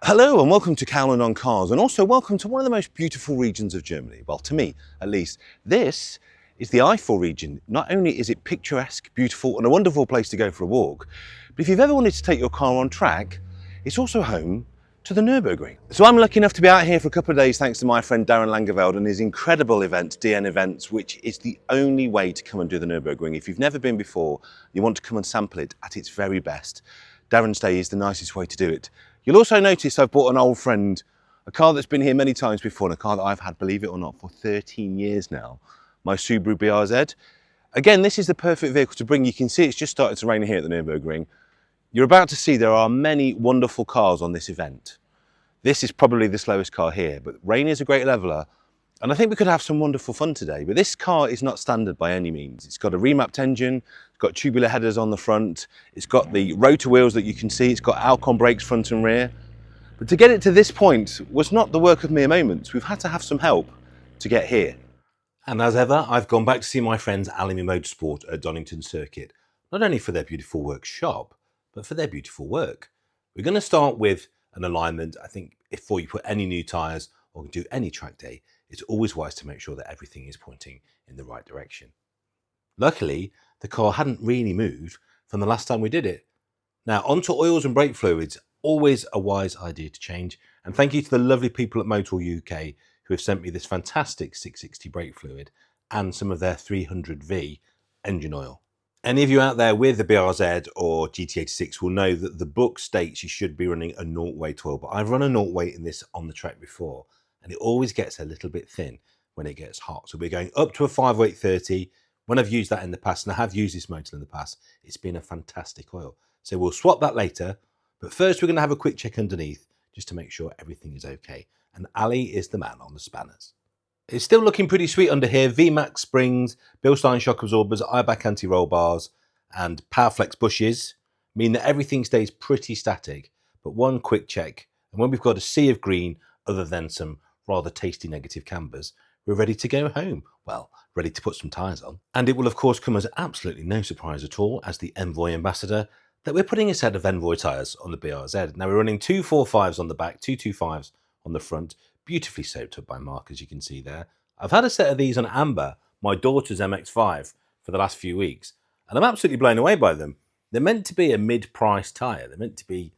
Hello and welcome to Cowland on Cars, and also welcome to one of the most beautiful regions of Germany. Well, to me at least. This is the Eifel region. Not only is it picturesque, beautiful and a wonderful place to go for a walk, but if you've ever wanted to take your car on track, it's also home to the Nürburgring. So I'm lucky enough to be out here for a couple of days thanks to my friend Darren Langeveld and his incredible event, DN Events, which is the only way to come and do the Nürburgring. If you've never been before, you want to come and sample it at its very best, Darren's Day is the nicest way to do it. You'll also notice I've bought an old friend, a car that's been here many times before, and a car that I've had, believe it or not, for 13 years now, my Subaru BRZ. Again, this is the perfect vehicle to bring. You can see it's just started to rain here at the Nürburgring. You're about to see there are many wonderful cars on this event. This is probably the slowest car here, but rain is a great leveller, and I think we could have some wonderful fun today. But this car is not standard by any means. It's got a remapped engine, it's got tubular headers on the front, it's got the rotor wheels that you can see, it's got Alcon brakes front and rear. But to get it to this point was not the work of mere moments. We've had to have some help to get here. And as ever, I've gone back to see my friends Alimi Motorsport at Donington Circuit, not only for their beautiful workshop, but for their beautiful work. We're going to start with an alignment. I think before you put any new tyres or do any track day, it's always wise to make sure that everything is pointing in the right direction. Luckily, the car hadn't really moved from the last time we did it. Now, onto oils and brake fluids, always a wise idea to change. And thank you to the lovely people at Motor UK who have sent me this fantastic 660 brake fluid and some of their 300V engine oil. Any of you out there with the BRZ or GT86 will know that the book states you should be running a 0 weight oil, but I've run a 0 weight in this on the track before, and it always gets a little bit thin when it gets hot. So we're going up to a 5 weight 30. When I've used that in the past, and I have used this motor in the past, it's been a fantastic oil. So we'll swap that later, but first we're going to have a quick check underneath just to make sure everything is okay. And Ali is the man on the spanners. It's still looking pretty sweet under here. VMAX springs, Bilstein shock absorbers, Eibach anti-roll bars, and Powerflex bushes mean that everything stays pretty static. But one quick check, and when we've got a sea of green, other than some rather tasty negative cambers, we're ready to go home. Well, ready to put some tyres on. And it will of course come as absolutely no surprise at all, as the Envoy ambassador, that we're putting a set of Envoy tyres on the BRZ. Now we're running 245s on the back, 225s on the front, beautifully soaked up by Mark, as you can see there. I've had a set of these on Amber, my daughter's MX-5, for the last few weeks, and I'm absolutely blown away by them. They're meant to be a mid-price tyre. They're meant to be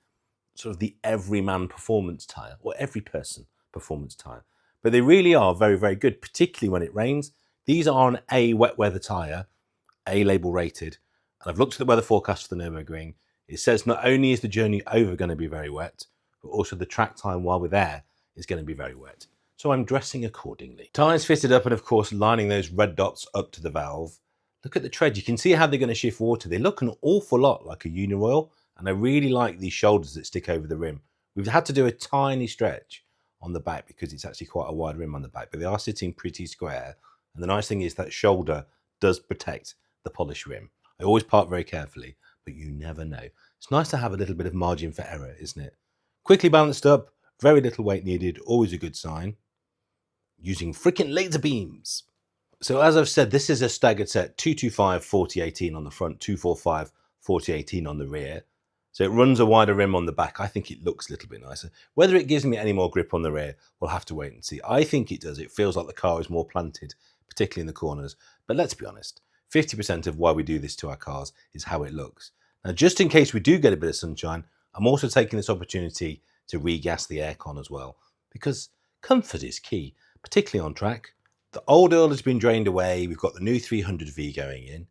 sort of the everyman performance tyre, or every person performance tyre. But they really are very, very good, particularly when it rains. These are an A wet weather tyre, A label rated, and I've looked at the weather forecast for the Nürburgring. It says not only is the journey over going to be very wet, but also the track time while we're there is going to be very wet. So I'm dressing accordingly. Tyres fitted up and of course lining those red dots up to the valve. Look at the tread. You can see how they're going to shift water. They look an awful lot like a Uniroyal, and I really like these shoulders that stick over the rim. We've had to do a tiny stretch on the back because it's actually quite a wide rim on the back, but they are sitting pretty square. And the nice thing is that shoulder does protect the polished rim. I always park very carefully, but you never know. It's nice to have a little bit of margin for error, isn't it? Quickly balanced up, very little weight needed, always a good sign. Using freaking laser beams. So as I've said, this is a staggered set, 225 4018 on the front, 245 4018 on the rear. So it runs a wider rim on the back. I think it looks a little bit nicer. Whether it gives me any more grip on the rear, we'll have to wait and see. I think it does. It feels like the car is more planted, particularly in the corners. But let's be honest, 50% of why we do this to our cars is how it looks. Now, just in case we do get a bit of sunshine, I'm also taking this opportunity to regas the aircon as well, because comfort is key, particularly on track. The old oil has been drained away. We've got the new 300V going in.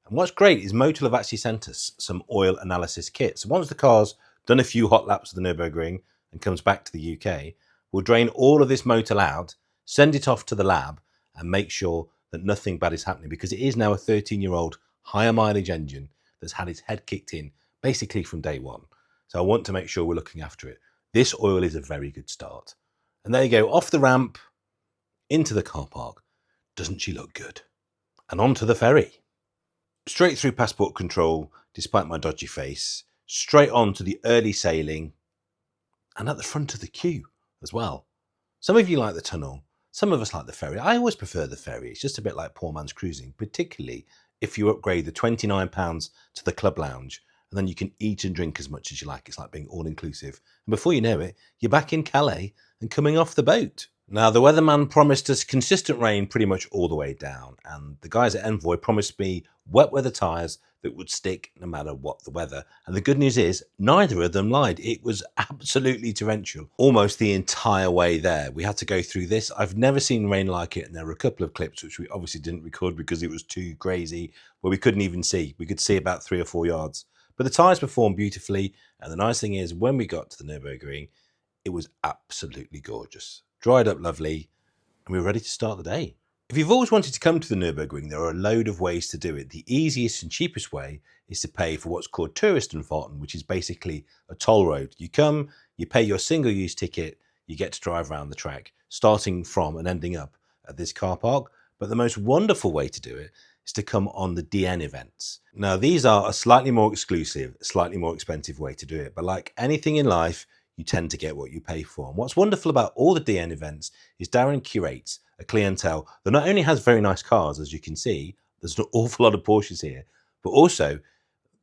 And what's great is Motul have actually sent us some oil analysis kits. So once the car's done a few hot laps of the Nürburgring and comes back to the UK, we'll drain all of this Motul out, send it off to the lab and make sure that nothing bad is happening, because it is now a 13-year-old higher mileage engine that's had its head kicked in basically from day one. So I want to make sure we're looking after it. This oil is a very good start. And there you go, off the ramp, into the car park. Doesn't she look good? And onto the ferry. Straight through passport control, despite my dodgy face, straight on to the early sailing, and at the front of the queue as well. Some of you like the tunnel, some of us like the ferry. I always prefer the ferry. It's just a bit like poor man's cruising, particularly if you upgrade the £29 to the club lounge and then you can eat and drink as much as you like. It's like being all-inclusive. And before you know it, you're back in Calais and coming off the boat. Now, the weatherman promised us consistent rain pretty much all the way down, and the guys at Envoy promised me wet weather tyres that would stick no matter what the weather. And the good news is, neither of them lied. It was absolutely torrential, almost the entire way there. We had to go through this. I've never seen rain like it, and there were a couple of clips which we obviously didn't record because it was too crazy, where we couldn't even see. We could see about 3 or 4 yards. But the tyres performed beautifully, and the nice thing is, when we got to the Nürburgring, it was absolutely gorgeous. Dried up lovely, and we were ready to start the day. If you've always wanted to come to the Nürburgring, there are a load of ways to do it. The easiest and cheapest way is to pay for what's called Touristenfahrten, which is basically a toll road. You come, you pay your single-use ticket, you get to drive around the track, starting from and ending up at this car park. But the most wonderful way to do it is to come on the DN events. Now, these are a slightly more exclusive, slightly more expensive way to do it. But like anything in life, you tend to get what you pay for. And what's wonderful about all the DN events is Darren curates a clientele that not only has very nice cars, as you can see, there's an awful lot of Porsches here, but also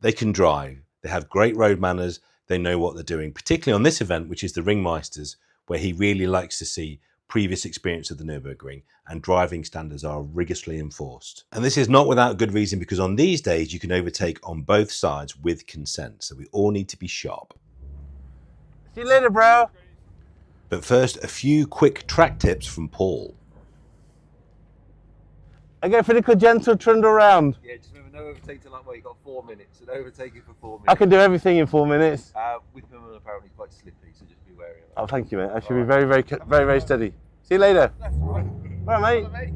they can drive, they have great road manners, they know what they're doing, particularly on this event, which is the Ringmeisters, where he really likes to see previous experience of the Nürburgring, and driving standards are rigorously enforced. And this is not without good reason, because on these days you can overtake on both sides with consent, so we all need to be sharp. See you later, bro. But first, a few quick track tips from Paul. I go for the gentle trundle round. Yeah, just remember, no overtake till like, well, you got 4 minutes, and overtaking for 4 minutes. I can do everything in 4 minutes. With them, apparently quite slippy, so just be wary of that. Oh, thank you, mate. I should be very steady. See you later. That's all right. All right, mate.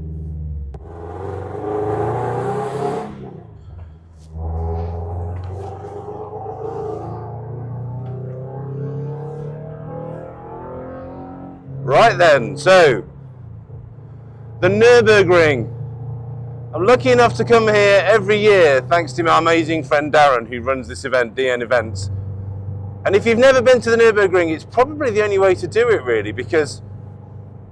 Right then, so the Nürburgring. I'm lucky enough to come here every year thanks to my amazing friend Darren, who runs this event, DN Events. And if you've never been to the Nürburgring, it's probably the only way to do it, really, because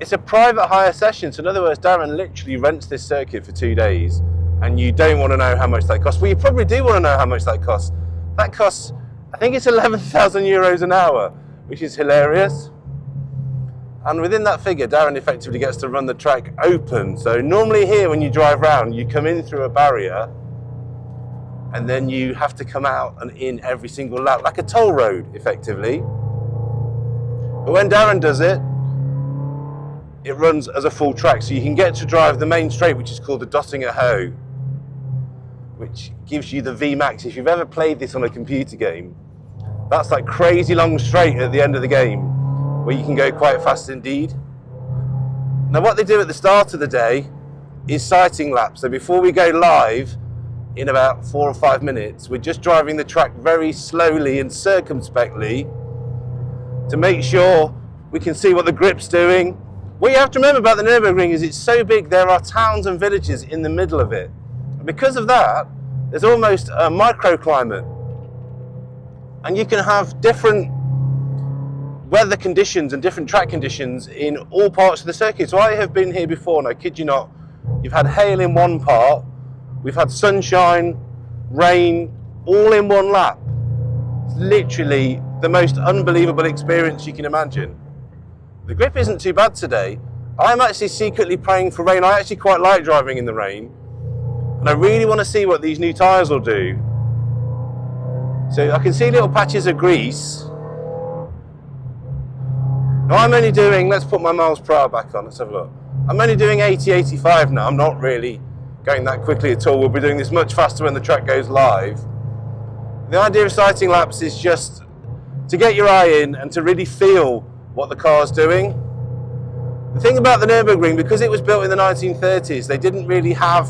it's a private hire session. So in other words, Darren literally rents this circuit for 2 days, and you don't want to know how much that costs. Well, you probably do want to know how much that costs. That costs, I think it's 11,000 euros an hour, which is hilarious. And within that figure, Darren effectively gets to run the track open. So normally here, when you drive around, you come in through a barrier, and then you have to come out and in every single lap, like a toll road, effectively. But when Darren does it, it runs as a full track. So you can get to drive the main straight, which is called the Dottinger Hoe, which gives you the VMAX. If you've ever played this on a computer game, that's like crazy long straight at the end of the game, where you can go quite fast indeed. Now what they do at the start of the day is sighting laps. So before we go live in about 4 or 5 minutes, we're just driving the track very slowly and circumspectly to make sure we can see what the grip's doing. What you have to remember about the Nürburgring is it's so big, there are towns and villages in the middle of it. And because of that, there's almost a microclimate. And you can have different weather conditions and different track conditions in all parts of the circuit. So I have been here before, and I kid you not, you've had hail in one part, we've had sunshine, rain, all in one lap. It's literally the most unbelievable experience you can imagine. The grip isn't too bad today. I'm actually secretly praying for rain. I actually quite like driving in the rain, and I really want to see what these new tyres will do. So I can see little patches of grease. Now I'm only doing, let's put my miles per hour back on, let's have a look. I'm only doing 80, 85 now. I'm not really going that quickly at all. We'll be doing this much faster when the track goes live. The idea of sighting laps is just to get your eye in and to really feel what the car's doing. The thing about the Nürburgring, because it was built in the 1930s, they didn't really have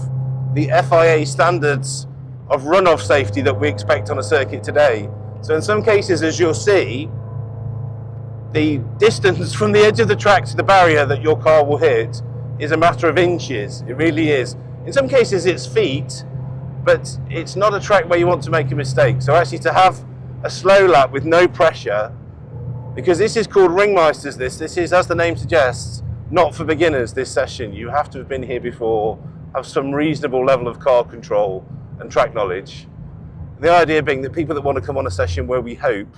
the FIA standards of runoff safety that we expect on a circuit today. So in some cases, as you'll see, the distance from the edge of the track to the barrier that your car will hit is a matter of inches. It really is. In some cases it's feet, but it's not a track where you want to make a mistake. So actually to have a slow lap with no pressure, because this is called Ringmeisters, this is, as the name suggests, not for beginners, this session. You have to have been here before, have some reasonable level of car control and track knowledge. The idea being that people that want to come on a session where we hope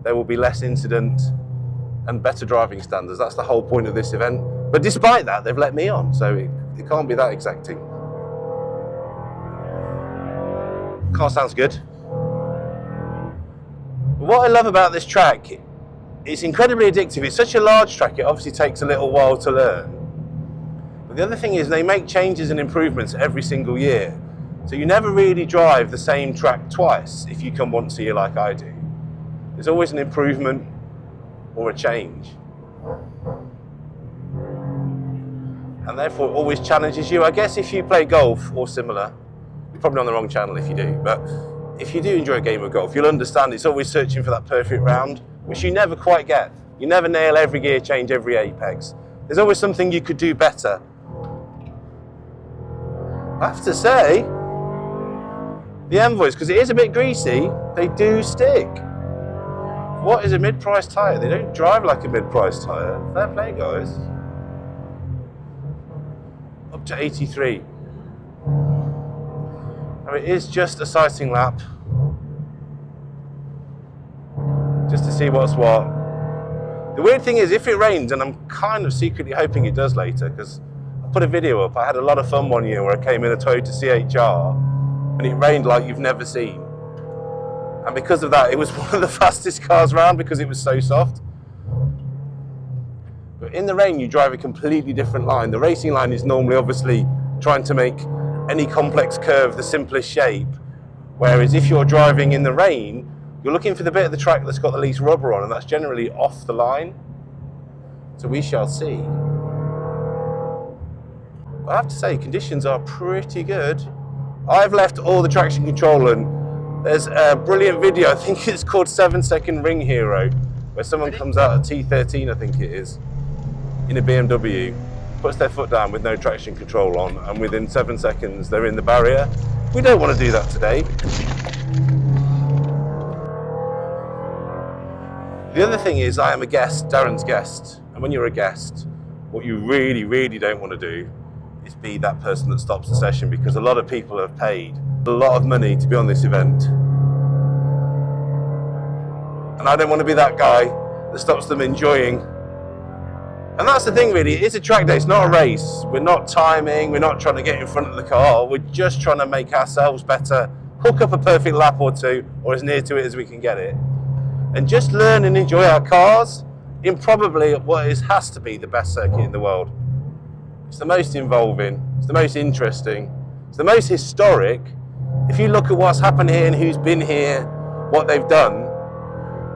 there will be less incident and better driving standards. That's the whole point of this event. But despite that, they've let me on, so it can't be that exacting. Car sounds good. But what I love about this track, it's incredibly addictive. It's such a large track, it obviously takes a little while to learn. But the other thing is they make changes and improvements every single year. So you never really drive the same track twice if you come once a year like I do. There's always an improvement or a change. And therefore it always challenges you. I guess if you play golf or similar, you're probably on the wrong channel if you do, but if you do enjoy a game of golf, you'll understand it's always searching for that perfect round, which you never quite get. You never nail every gear change, every apex. There's always something you could do better. I have to say, the Envoys, because it is a bit greasy, they do stick. What is a mid-price tyre? They don't drive like a mid-price tyre. Fair play, guys. Up to 83. Now it is just a sighting lap. Just to see what's what. The weird thing is, if it rains, and I'm kind of secretly hoping it does later, because I put a video up, I had a lot of fun one year where I came in a Toyota CHR, and it rained like you've never seen. And because of that, it was one of the fastest cars around because it was so soft. But in the rain, you drive a completely different line. The racing line is normally obviously trying to make any complex curve the simplest shape. Whereas if you're driving in the rain, you're looking for the bit of the track that's got the least rubber on, and that's generally off the line. So we shall see. But I have to say, conditions are pretty good. I've left all the traction control, and there's a brilliant video, I think it's called 7-Second Ring Hero, where someone comes out at T13, I think it is, in a BMW, puts their foot down with no traction control on, and within 7 seconds they're in the barrier. We don't want to do that today. The other thing is, I am a guest, Darren's guest, and when you're a guest, what you really, really don't want to do is be that person that stops the session, because a lot of people have paid a lot of money to be on this event. And I don't want to be that guy that stops them enjoying. And that's the thing really, it's a track day, it's not a race. We're not timing, we're not trying to get in front of the car, we're just trying to make ourselves better, hook up a perfect lap or two, or as near to it as we can get it. And just learn and enjoy our cars in probably what has to be the best circuit in the world. It's the most involving, it's the most interesting, it's the most historic. If you look at what's happened here and who's been here, what they've done,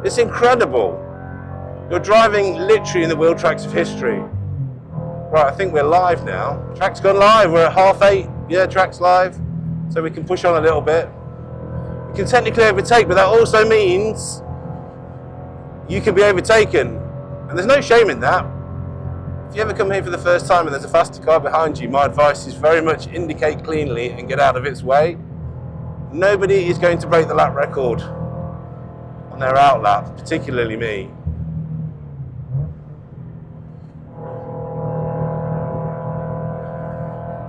it's incredible. You're driving literally in the wheel tracks of history. Right, I think we're live now. Track's gone live, we're at 8:30. Yeah, track's live, so we can push on a little bit. We can technically overtake, but that also means you can be overtaken. And there's no shame in that. If you ever come here for the first time and there's a faster car behind you, my advice is very much indicate cleanly and get out of its way. Nobody is going to break the lap record on their out lap, particularly me.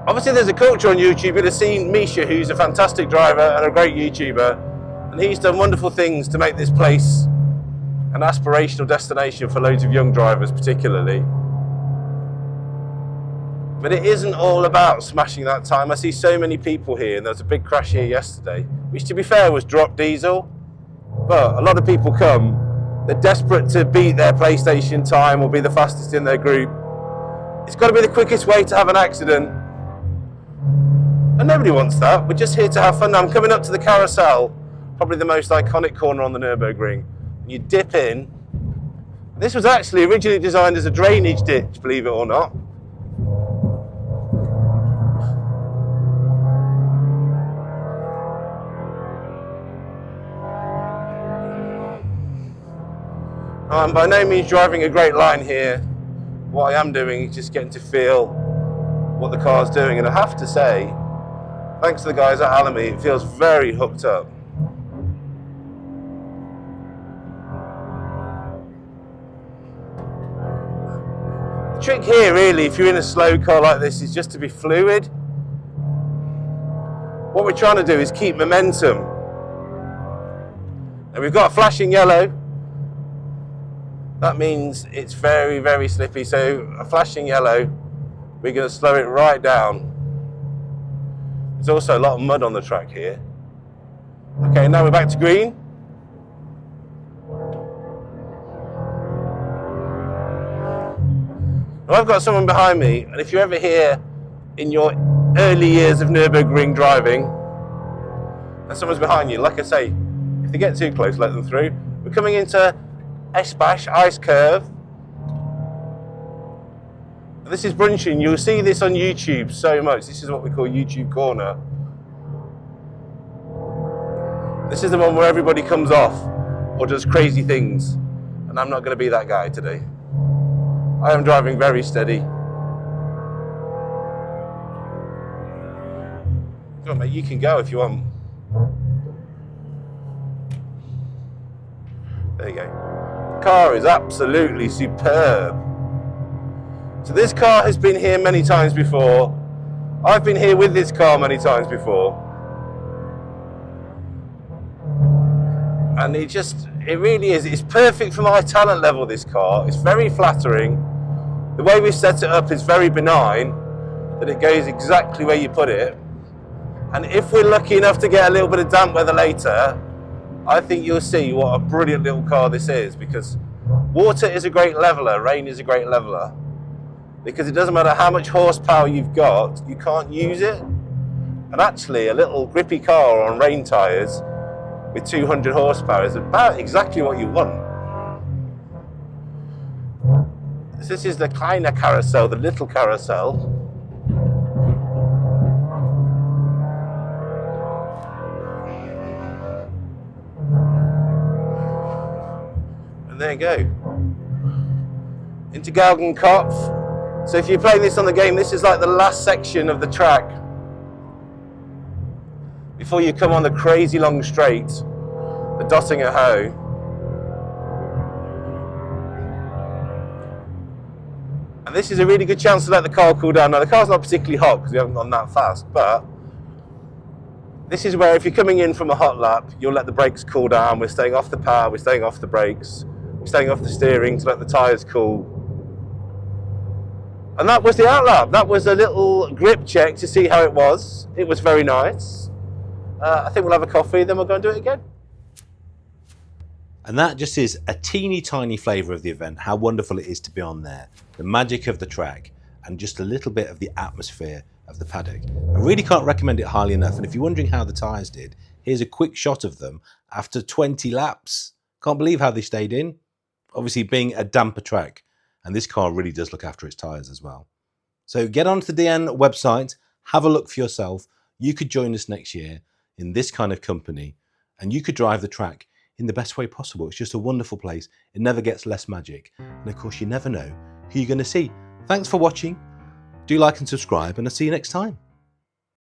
Obviously there's a culture on YouTube. You'd have seen Misha, who's a fantastic driver and a great YouTuber, and he's done wonderful things to make this place an aspirational destination for loads of young drivers particularly. But it isn't all about smashing that time. I see so many people here, and there was a big crash here yesterday, which to be fair was drop diesel, but a lot of people come, they're desperate to beat their PlayStation time or be the fastest in their group. It's got to be the quickest way to have an accident, and nobody wants that. We're just here to have fun. Now I'm coming up to the carousel, probably the most iconic corner on the Nürburgring. You dip in. This was actually originally designed as a drainage ditch, believe it or not. I'm by no means driving a great line here. What I am doing is just getting to feel what the car's doing, and I have to say, thanks to the guys at Alamy, it feels very hooked up. The trick here really, if you're in a slow car like this, is just to be fluid. What we're trying to do is keep momentum. And we've got a flashing yellow. That means it's very, very slippy. So a flashing yellow, we're going to slow it right down. There's also a lot of mud on the track here. Okay, now we're back to green. Now I've got someone behind me, and if you're ever here in your early years of Nürburgring driving, and someone's behind you, like I say, if they get too close, let them through. We're coming into Eschbach ice curve. And this is Brunchen. You'll see this on YouTube so much. This is what we call YouTube corner. This is the one where everybody comes off or does crazy things, and I'm not going to be that guy today. I am driving very steady. Come on, mate, you can go if you want. There you go. The car is absolutely superb. So this car has been here many times before. I've been here with this car many times before. And it really is. It's perfect for my talent level, this car. It's very flattering. The way we set it up is very benign, that it goes exactly where you put it. And if we're lucky enough to get a little bit of damp weather later, I think you'll see what a brilliant little car this is, because water is a great leveler, rain is a great leveler. Because it doesn't matter how much horsepower you've got, you can't use it. And actually, a little grippy car on rain tyres with 200 horsepower is about exactly what you want. This is the kleine carousel, the little carousel. And there you go. Into Galgenkopf. So if you're playing this on the game, this is like the last section of the track before you come on the crazy long straight, the Dottinger Hoe. And this is a really good chance to let the car cool down. Now the car's not particularly hot because we haven't gone that fast, but this is where if you're coming in from a hot lap, you'll let the brakes cool down. We're staying off the power, we're staying off the brakes, we're staying off the steering to let the tyres cool. And that was the outlap. That was a little grip check to see how it was. It was very nice. I think we'll have a coffee, then we'll go and do it again. And that just is a teeny tiny flavour of the event, how wonderful it is to be on there. The magic of the track and just a little bit of the atmosphere of the paddock. I really can't recommend it highly enough. And if you're wondering how the tyres did, here's a quick shot of them after 20 laps. Can't believe how they stayed in. Obviously being a damper track, and this car really does look after its tyres as well. So get onto the DN website, have a look for yourself. You could join us next year in this kind of company, and you could drive the track in the best way possible. It's just a wonderful place. It never gets less magic. And of course, you never know who you're going to see. Thanks for watching. Do like and subscribe, and I'll see you next time.